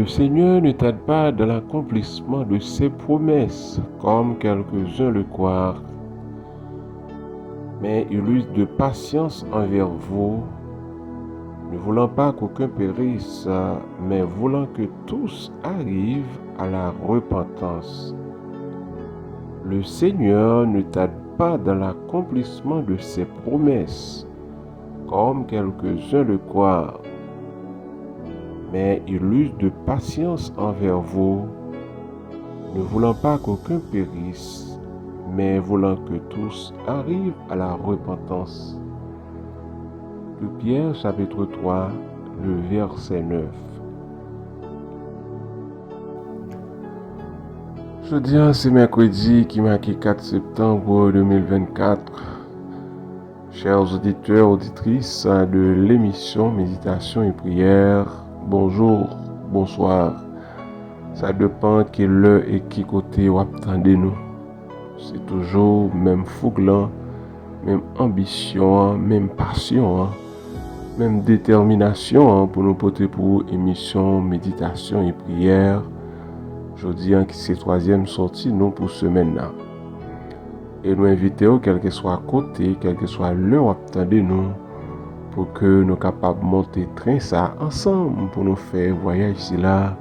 Seigneur ne tarde pas dans l'accomplissement de ses promesses, comme quelques-uns le croient, mais il use de patience envers vous, ne voulant pas qu'aucun périsse, mais voulant que tous arrivent à la repentance. Le Seigneur ne tarde pas dans l'accomplissement de ses promesses, comme quelques-uns le croient, mais il use de patience envers vous, ne voulant pas qu'aucun périsse, mais voulant que tous arrivent à la repentance. De Pierre chapitre 3, le verset 9. Jeudi, c'est mercredi qui marque 4 septembre 2024. Chers auditeurs, auditrices de l'émission Méditation et Prière, bonjour, bonsoir. Ça dépend quelle heure et qui côté vous attendez nous. C'est toujours même fougue, même ambition, même passion, même détermination pour nous porter pour émission Méditation et Prière. Je dis que c'est troisième sortie nous pour semaine là. Et nous invitons, quel que soit côté, quel que soit l'heure où attendez nous, pour que nous capables de monter train ça ensemble pour nous faire voyage ici là,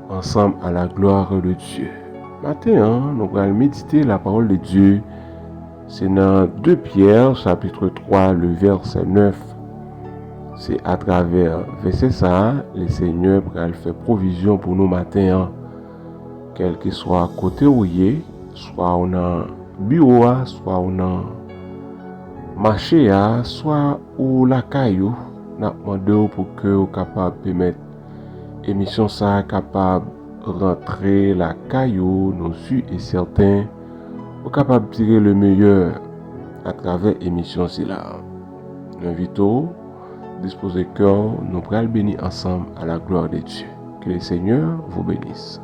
ensemble à la gloire de Dieu. Matin, nous allons méditer la parole de Dieu. C'est dans 2 Pierre, chapitre 3, le verset 9. C'est à travers verset ça, le Seigneur va faire provision pour nous matin, quel que soit côté où il est, soit on a bureau, soit on a marché, soit ou la caillou, n'a demandé pour que vous capable de mettre émission ça capable rentrer la caillou, nous suis et certains, vous capable de tirer le meilleur à travers émission là. Nous invitons, disposez cœur, nous allons bénir ensemble à la gloire de Dieu. Que le Seigneur vous bénisse.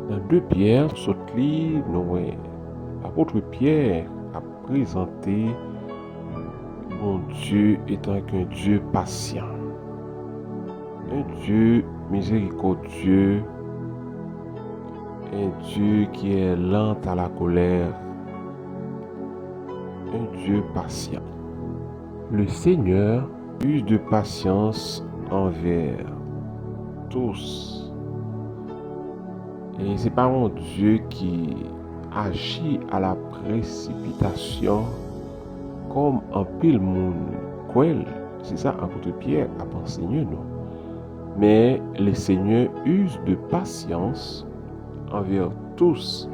Dans 2 Pierre, l'apôtre Pierre a présenté bon Dieu étant qu'un Dieu patient, un Dieu miséricordieux, un Dieu qui est lent à la colère, un Dieu patient. Le Seigneur use de patience envers tous. Et c'est pas un Dieu qui agit à la précipitation comme un pile monde. C'est ça apôtre Pierre a enseigné nous. Mais le Seigneur use de patience envers tous,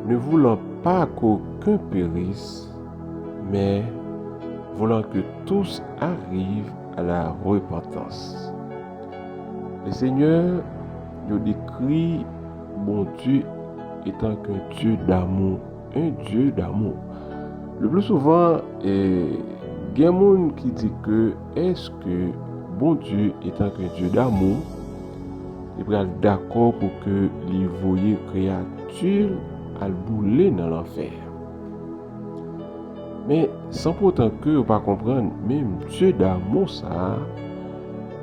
ne voulant pas qu'aucun périsse, mais voulant que tous arrivent à la repentance. Le Seigneur nous décrit bon Dieu étant qu'un Dieu d'amour, un Dieu d'amour. Le plus souvent, il y a des gens qui disent que est-ce que bon Dieu étant qu'un Dieu d'amour, il est d'accord pour que les voyez créatures à bouler dans l'enfer. Mais sans pourtant que vous pas comprendre, même Dieu d'amour ça,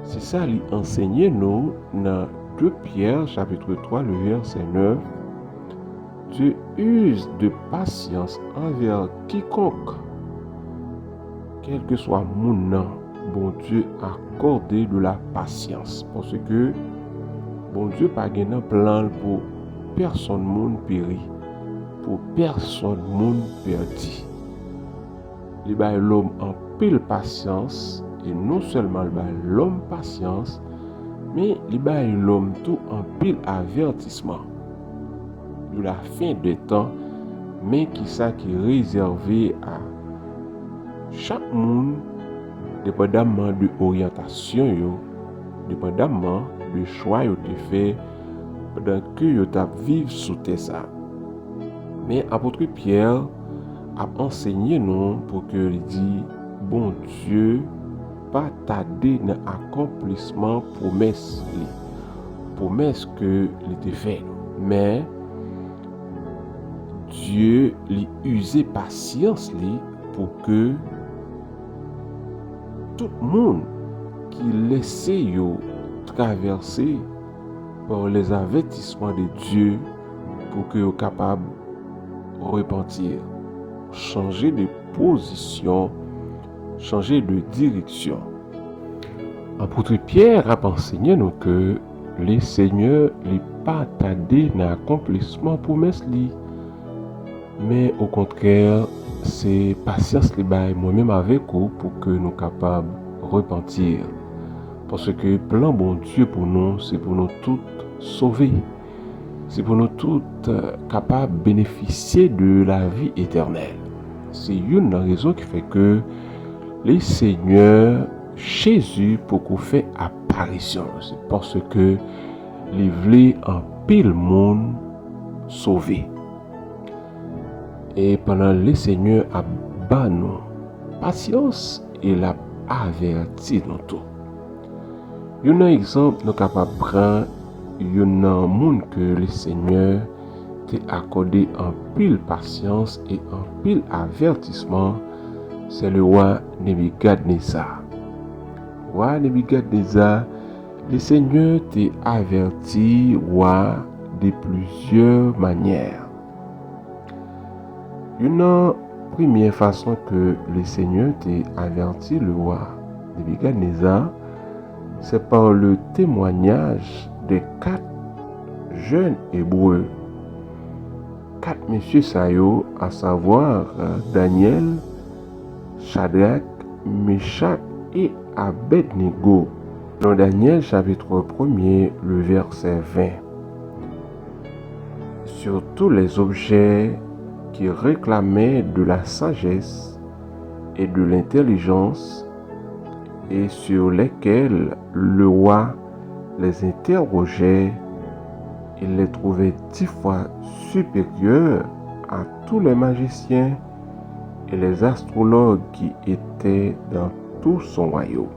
c'est ça lui enseigner nous dans 2 Pierre chapitre 3 le verset 9. Dieu use de patience envers quiconque, quel que soit mon nom, bon Dieu accordé de la patience, parce que bon Dieu pas un plan pour personne monde péri, pour personne monde perdu. Il y a l'homme en pile patience, et non seulement l'homme patience, mais il y a l'homme tout en pile avertissement de la fin des temps, mais qui ça qui est réservé à chaque monde, dépendamment de l'orientation, dépendamment de choix que tu fais pendant que tu vivre sous tes ça. Mais apôtre Pierre a enseigné nous pour que il dit bon Dieu pas tarder dans l'accomplissement promesse que il te fait. mais Dieu lui usé patience pour que tout le monde qui laissait traverser par les avertissements de Dieu pour que soient capables de repentir, changer de position, changer de direction. Apôtre Pierre a enseigné nous que le Seigneur n'est pas attardé dans l'accomplissement promesse li, mais au contraire, c'est patience li bail moi-même avec vous pour que nous capables de repentir. Parce que le plan bon Dieu pour nous, c'est pour nous toutes sauver. C'est pour nous toutes capables de bénéficier de la vie éternelle. C'est une raison qui fait que le Seigneur Jésus pour qu'on fait apparition. C'est parce que il voulait en pile monde sauver. Et pendant le Seigneur a bat nous patience, il a averti nous tout. Un exemple nous capable prendre un monde que le Seigneur t'a accordé en pile patience et en pile avertissement, c'est le roi Nebuchadnezzar. Roi Nebuchadnezzar, le Seigneur t'a averti roi de plusieurs manières. Une première façon que le Seigneur t'a averti le roi Nebuchadnezzar, c'est par le témoignage de 4 jeunes Hébreux. 4 messieurs Sayo, à savoir Daniel, Shadrach, Meshach et Abednego. Dans Daniel chapitre 1er, le verset 20. Sur tous les objets qui réclamaient de la sagesse et de l'intelligence et sur lesquels le roi les interrogeait, il les trouvait 10 fois supérieurs à tous les magiciens et les astrologues qui étaient dans tout son royaume.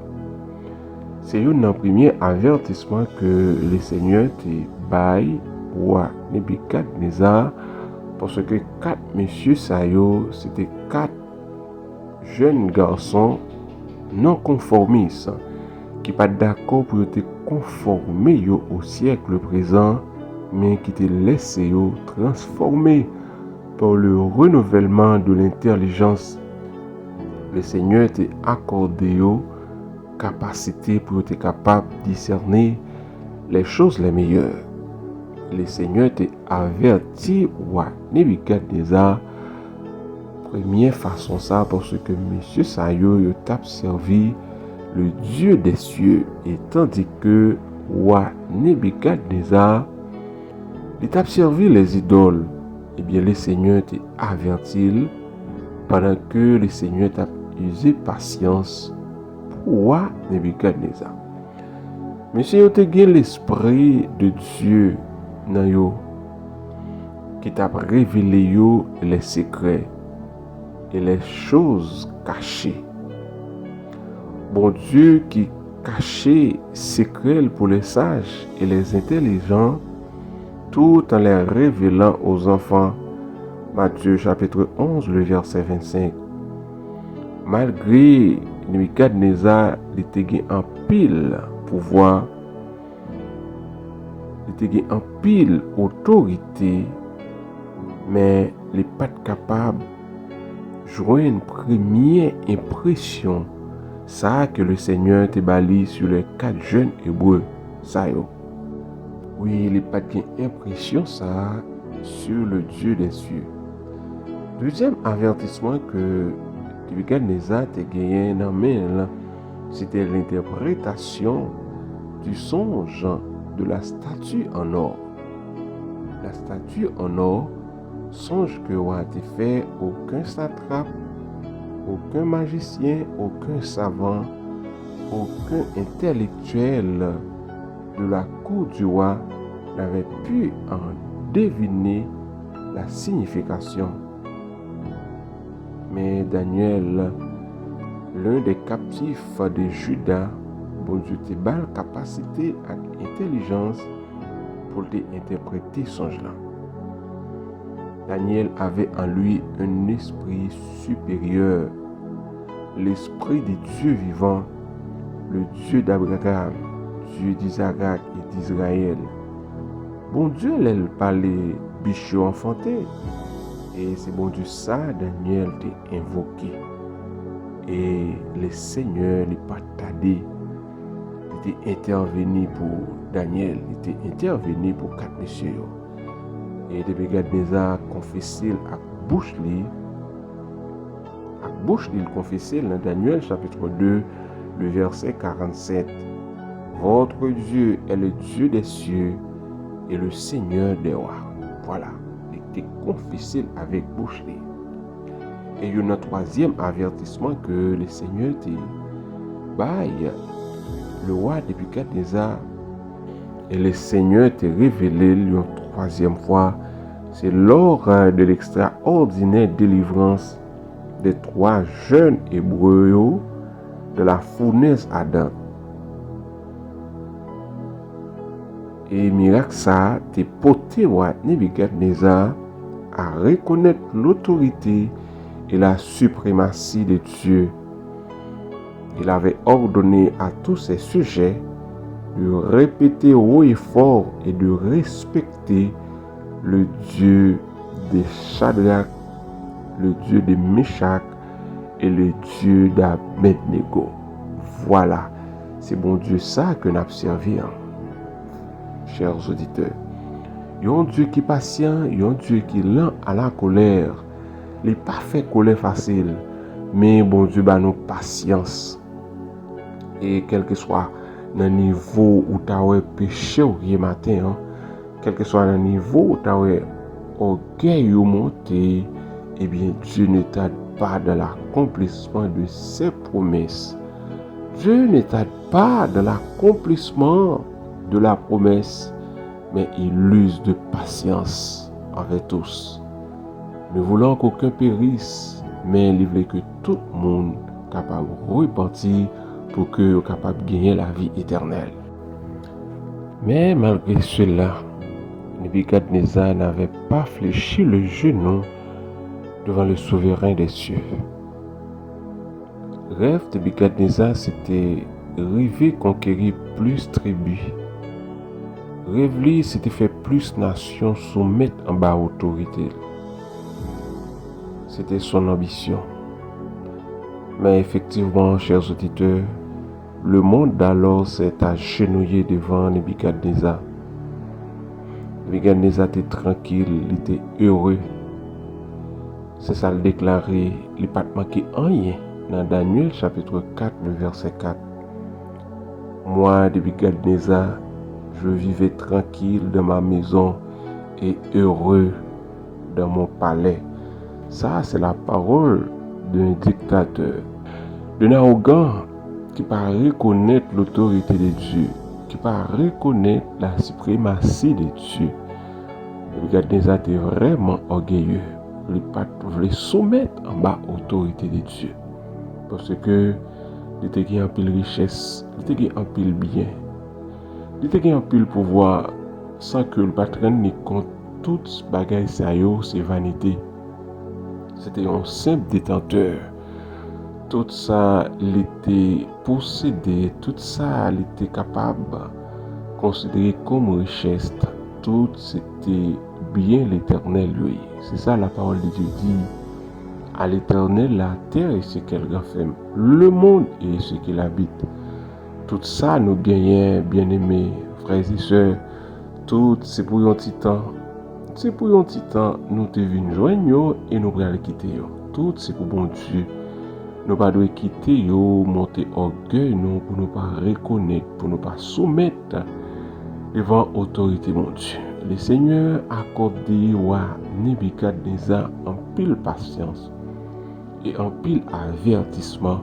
C'est un premier avertissement que le Seigneur te baille roi Nebuchadnezzar, parce que 4 messieurs Sayo, c'était 4 jeunes garçons non conformistes qui pas d'accord pour te conformer au siècle présent, mais qui te laissent transformer par le renouvellement de l'intelligence. Le Seigneur t'a accordé capacité pour être capable de discerner les choses les meilleures. Le Seigneur t'a averti roi Nebuchadnezzar. Première façon ça parce que monsieur Sayo t'a servi le Dieu des cieux, et tandis que roi Nebuchadnezzar il t'a servi les idoles. Eh bien le Seigneur t'a averti pendant que le Seigneur t'a usé patience pour roi Nebuchadnezzar. Monsieur t'a gagné l'esprit de Dieu dans yo, qui t'a révélé yo les secrets et les choses cachées. Bon Dieu qui cachait secrets pour les sages et les intelligents, tout en les révélant aux enfants. Matthieu chapitre 11, le verset 25. Malgré Nebuchadnezzar, il était en pile pouvoir, il était en pile autorité, mais il n'est pas capable de jouer une première impression. Ça que le Seigneur te bali sur les 4 jeunes Hébreux. Ça yo. Oui, il n'est pas d'impression ça sur le Dieu des cieux. Deuxième avertissement que Nebuchadnezzar te gagné dans main, c'était l'interprétation du songe de la statue en or. La statue en or, songe que roi te fait aucun satrape, aucun magicien, aucun savant, aucun intellectuel de la cour du roi n'avait pu en deviner la signification. Mais Daniel, l'un des captifs de Juda, bon Dieu te bal capacité et intelligence pour interpréter songe là. Daniel avait en lui un esprit supérieur, l'esprit des dieux vivants, le Dieu d'Abraham, Dieu d'Isaac et d'Israël. Bon Dieu, elle parlait bichot enfanté. Et c'est bon Dieu ça, Daniel t'a invoqué. Et le Seigneur n'est pas tardé. Il était intervenu pour Daniel, il était intervenu pour 4 messieurs. Et Nebukadnezar confessé à bouche li, il confessait dans Daniel chapitre 2, le verset 47. Votre Dieu est le Dieu des cieux et le Seigneur des rois. Voilà, il était confessé avec bouche li. Et il y a un troisième avertissement que le Seigneur te baille. Le roi Nebukadnezar et le Seigneur te révélé une troisième fois. C'est lors de l'extraordinaire délivrance des 3 jeunes Hébreux de la fournaise ardente. Et miracle ça te porté roi Nebukadnezar à reconnaître l'autorité et la suprématie de Dieu. Il avait ordonné à tous ses sujets de répéter haut et fort et de respecter le Dieu de Shadrach, le Dieu de Meshach et le Dieu d'Abednego. Voilà, c'est bon Dieu ça que nous avons servi, chers auditeurs. Il y a un Dieu qui est patient, il y a un Dieu qui est lent à la colère. Il n'est pas fait colère facile, mais bon Dieu a nous patience. Et quel que soit le niveau où tu as péché au matin, quel que soit le niveau où tu as orgueil monté, eh bien Dieu ne t'aide pas dans l'accomplissement de ses promesses. Dieu ne t'aide pas dans l'accomplissement de la promesse, mais il use de patience envers tous. Ne voulant qu'aucun périsse, mais il veut que tout le monde soit capable de repentir pour que soit capable de gagner la vie éternelle. Mais malgré cela, Nebukadnezar n'avait pas fléchi le genou devant le souverain des cieux. Rêve de Nebukadnezar, c'était rêver conquérir plus tribus. Rêve c'était faire plus nations soumettre en bas autorité. C'était son ambition. Mais effectivement, chers auditeurs, le monde d'alors s'est agenouillé devant Nebukadnezar. Nebukadnezar était tranquille, il était heureux. C'est ça le déclaré, il n'a pas manqué rien dans Daniel chapitre 4, le verset 4. Moi, Nebukadnezar, je vivais tranquille dans ma maison et heureux dans mon palais. Ça, c'est la parole d'un dictateur, d'un arrogant qui va reconnaître l'autorité de Dieu, qui va reconnaître la suprématie de Dieu. Nebukadnezar était vraiment orgueilleux. Il voulait soumettre en bas l'autorité de Dieu. Parce que il était en pile richesse, il était en pile bien, il était en pile pouvoir, sans que le patron n'y compte toutes bagailles c'est vanité. C'était un simple détenteur. Tout ça, il était possédé, tout ça, il était capable de considérer comme richesse. Tout c'était bien l'Éternel, lui. C'est ça la parole de Dieu dit. À l'Éternel, la terre et ce qu'elle renferme, le monde et ce qu'il habite. Tout ça, nous gagnons, bien-aimés, frères et sœurs. Tout, c'est pour un petit temps. C'est pour un petit temps, nous devons joindre et nous allons quitter. Tout, c'est pour bon Dieu. Nous ne devons pas quitter, monter orgueil, nous, pour ne pas reconnaître, pour ne pas soumettre devant l'autorité, mon Dieu. Le Seigneur a accordé à Nebukadnezar en pile patience et en pile avertissement.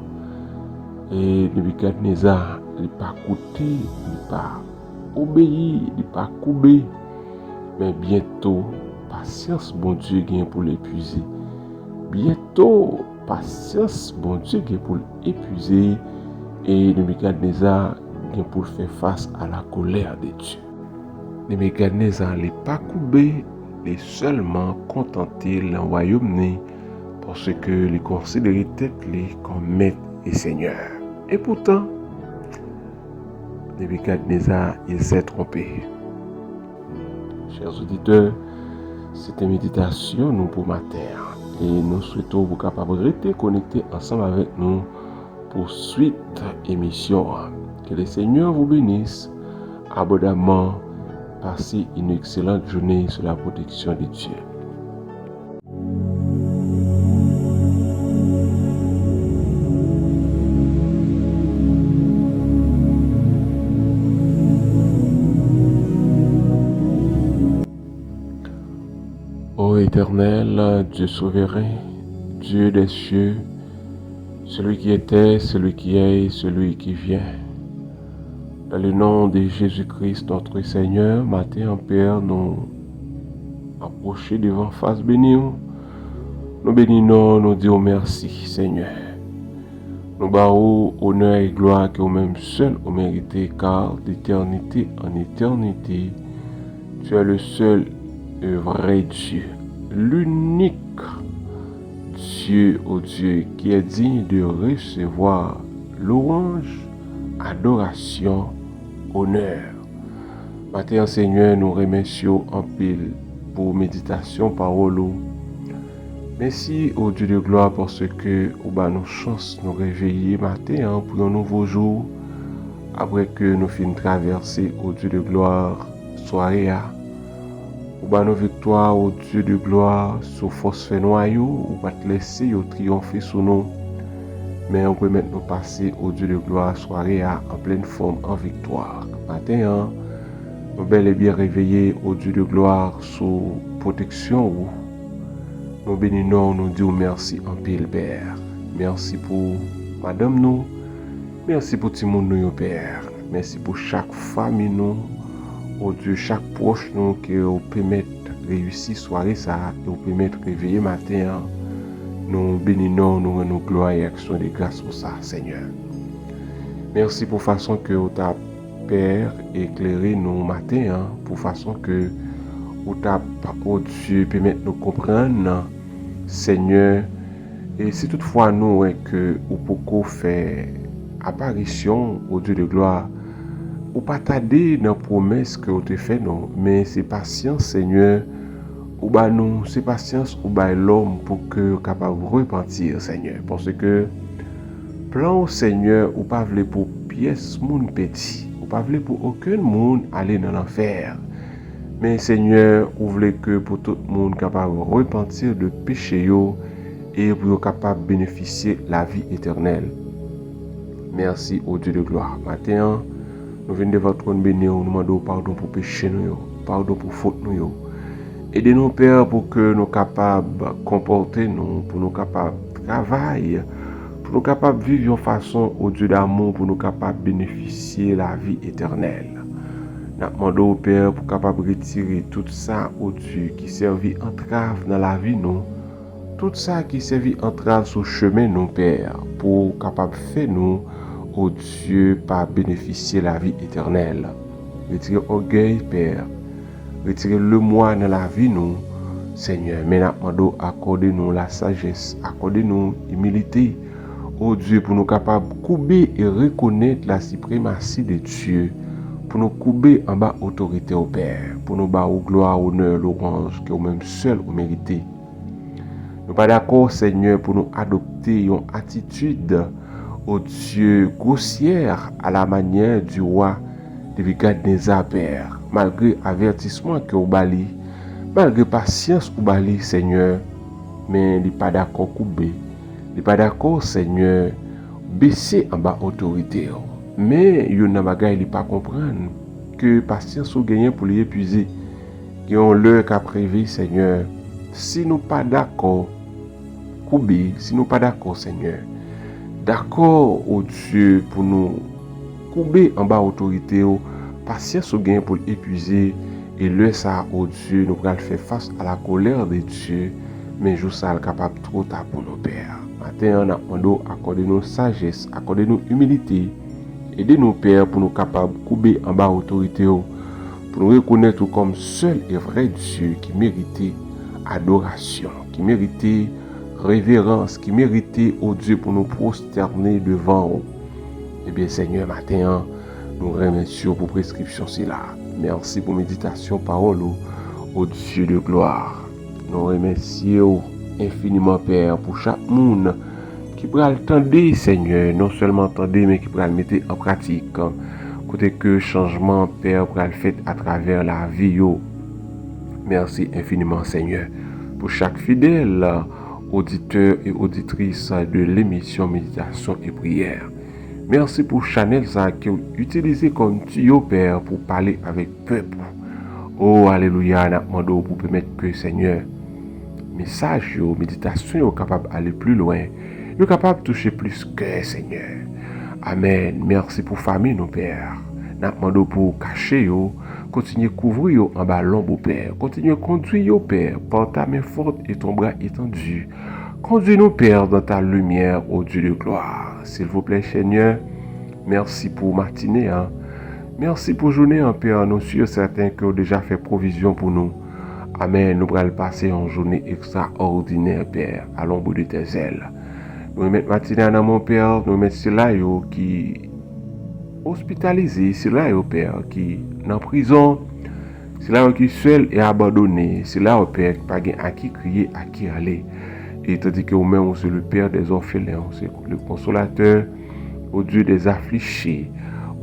Et Nebukadnezar, il n'a pas coûté, il n'a pas obéi, il n'a pas coubé. Mais bientôt, patience, bon Dieu, gagne pour l'épuiser. Bientôt, patience, bon Dieu, gagne pour l'épuiser. Et Nebukadnezar gagne pour faire face à la colère de Dieu. Nebukadnezar n'est pas coupé, il est seulement contenté le royaume né parce que les considéré tête comme maître et seigneur. Et pourtant, Nebukadnezar, il s'est trompé. Chers auditeurs, c'était méditation nous pour matin. Et nous souhaitons vous capable de rester connectés ensemble avec nous pour suite émission. Que le Seigneur vous bénisse abondamment. Passez une excellente journée sous la protection de Dieu. Ô Éternel, Dieu souverain, Dieu des cieux, celui qui était, celui qui est, celui qui vient. Dans le nom de Jésus-Christ, notre Seigneur, matin en Père, nous approchons devant face bénie. Nous bénissons, nous disons merci, Seigneur. Nous bâons honneur et gloire que vous-même seul vous méritez, car d'éternité en éternité, tu es le seul et vrai Dieu, l'unique Dieu, ô Dieu, qui est digne de recevoir louange, adoration, honneur. Matin, Seigneur, nous remercions en pile pour méditation, parole. Merci au Dieu de gloire parce que vous avez nos chances de nous réveiller matin pour un nouveau jour. Après que nous finissons traverser au Dieu de gloire soirée. Vous avez nos victoires au Dieu de gloire sur force fait noyau. Vous va te laisser triompher sous nous. Mais on peut maintenant passer au Dieu de gloire soirée en pleine forme, en victoire. Matin, nous bel et bien réveillés au Dieu de gloire sous protection. Nous bénissons, nous disons merci en pile, Père. Merci pour madame nous. Merci pour tout le monde, nous, Père. Merci pour chaque famille, nous. Oh Dieu, chaque proche, nous, qui nous permet de réussir soirée, ça, et nous permet de réveiller matin. Nous bénissons, nous rendons gloire et action de grâce pour ça, Seigneur. Merci pour façon que vous t'as, Père, éclairé nos matins, pour façon que vous t'as, oh Dieu, permet de nous comprendre, Seigneur. Et si toutefois nous, que vous pouvez faire apparition au Dieu de gloire, ou pas tarder dans la promesse que vous avez fait, non, mais c'est patience, Seigneur. Ou bah nous, c'est patience ou bah l'homme pour que capable de repentir, Seigneur. Parce que plan, Seigneur, ou pas voulez pour pièce moun petit, ou pas voulez pour aucun monde aller dans l'enfer. Mais Seigneur, ou voulez que pour tout le monde capable de repentir de péché yo et pour capable de bénéficier la vie éternelle. Merci au Dieu de gloire. Matin, nous venons de votre trône béni, nous demandons pardon pour péché nous, pardon pour faute nous. Aidez-nous, Père, pour que nous capables de comporter nous, pour nous capables de travailler, pour nous capables de vivre en façon au Dieu d'amour, pour nous capables de bénéficier de la vie éternelle. Nous demandons au Père pour capable retirer tout ça au Dieu qui servit entrave dans la vie nous, tout ça qui servit entrave sur le chemin nous, Père, pour capable faire nous au Dieu par bénéficier de la vie éternelle. Retirer orgueil, Père. Retirez le moi dans la vie, nous, Seigneur. Mais nous accordez-nous la sagesse, accordez-nous l'humilité, oh Dieu, pour nous capables de couper et reconnaître la suprématie de Dieu, pour nous couper en bas autorité au Père, pour nous bas gloire, honneur, louange, que vous-même seul vous méritez. Nous pas d'accord, Seigneur, pour nous adopter une attitude, oh Dieu, grossière à la manière du roi Nebukadnezar, Père. Malgré avertissement que vous bali, malgré patience que vous bali, Seigneur, mais il n'est pas d'accord couper, il n'est pas d'accord, Seigneur, baisser en bas autorité. Mais il n'y a pas comprendre que patience ou gagner pour les épuiser, qui ont l'heure qu'à prévu, Seigneur. Si nous pas d'accord, couper, si nous pas d'accord, Seigneur, d'accord, oh Dieu, pour nous couper en bas autorité, patience ou gain pour épuiser et le ça au Dieu nous allons faire face à la colère de Dieu mais jour ça capable trop tard pour nos pères. Matin on a demandé accorder-nous sagesse, accorder-nous humilité, aider nos pères pour nous capables couper en bas autorité pour nous reconnaître comme seul et vrai Dieu qui méritait adoration, qui méritait révérence, qui méritait, oh Dieu, pour nous prosterner devant vous. Eh bien, Seigneur, matin, nous remercions pour prescription cela. Merci pour méditation, parole, ô Dieu de gloire. Nous remercions infiniment, Père, pour chaque monde qui pourra l'entendre, Seigneur, non seulement entendre, mais qui pourra le mettre en pratique. Côté que changement, Père, pourra le faire à travers la vie. Merci infiniment, Seigneur, pour chaque fidèle auditeur et auditrice de l'émission Méditation et Prière. Merci pour Chanel qui ont utilisé comme tuyau, Père, pour parler avec peuple. Oh, alléluia, nous demandons pour permettre que, Seigneur, message, méditation, est capable d'aller plus loin, est capable de toucher plus que, Seigneur. Amen. Merci pour famille, nos Père. Nous demandons pour cacher, continuer à couvrir en ballon, beau Père. Continuer à conduire, Père, par ta main forte et ton bras étendu. Conduis-nous, Père, dans ta lumière, ô Dieu de gloire. S'il vous plaît, Seigneur, merci pour matinée. Merci pour journée, Père. Nous sommes certains qui ont déjà fait provision pour nous. Amen. Nous allons passer en journée extraordinaire, Père, à l'ombre de tes ailes. Nous remettons matinée dans mon Père. Nous remettons ceux-là qui hospitalisés, ceux-là, Père, qui sont en prison, ceux-là qui sont seuls et abandonnés, ceux-là, Père, qui n'ont pas à qui crier, à qui aller. Et tandis que vous-même, c'est le Père des orphelins, c'est le consolateur, au Dieu des affligés,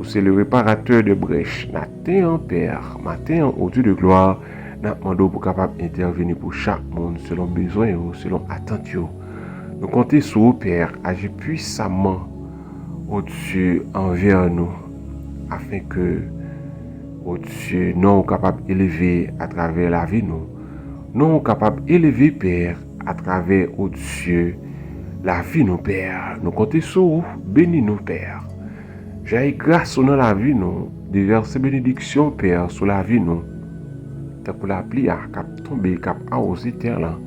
c'est le réparateur de brèches. Matin, Père, matin, au Dieu de gloire, nous demandons pour capable d'intervenir pour chaque monde, selon besoin, selon attente. Nous comptons sur vous, Père, agir puissamment, au Dieu, envers nous, afin que, au Dieu, nous sommes capables d'élever à travers la vie, nous sommes capables d'élever, Père, à travers, oh Dieu, la vie, nos Père. Nous comptons sur vous, bénis nous, Père. J'ai grâce dans la vie, nous, déverser bénédiction, Père, sur la vie, nous. C'est pour la pluie, cap tomber, cap arroser terre, là.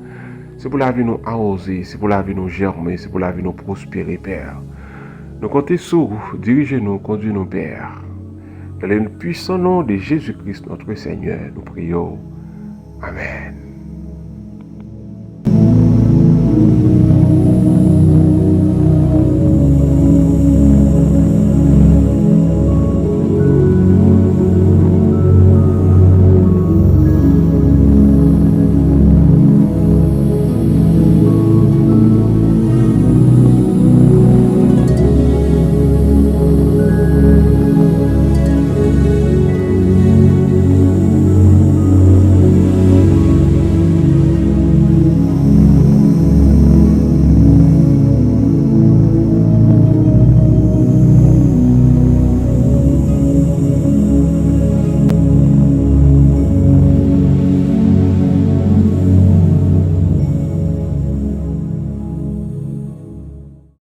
C'est pour la vie, nous arroser, c'est pour la vie, nous germer, c'est pour la vie, nous prospérer, Père. Nous comptons sur vous, dirigez-nous, conduisez-nous, Père. Dans le puissant nom de Jésus-Christ, notre Seigneur, nous prions. Amen.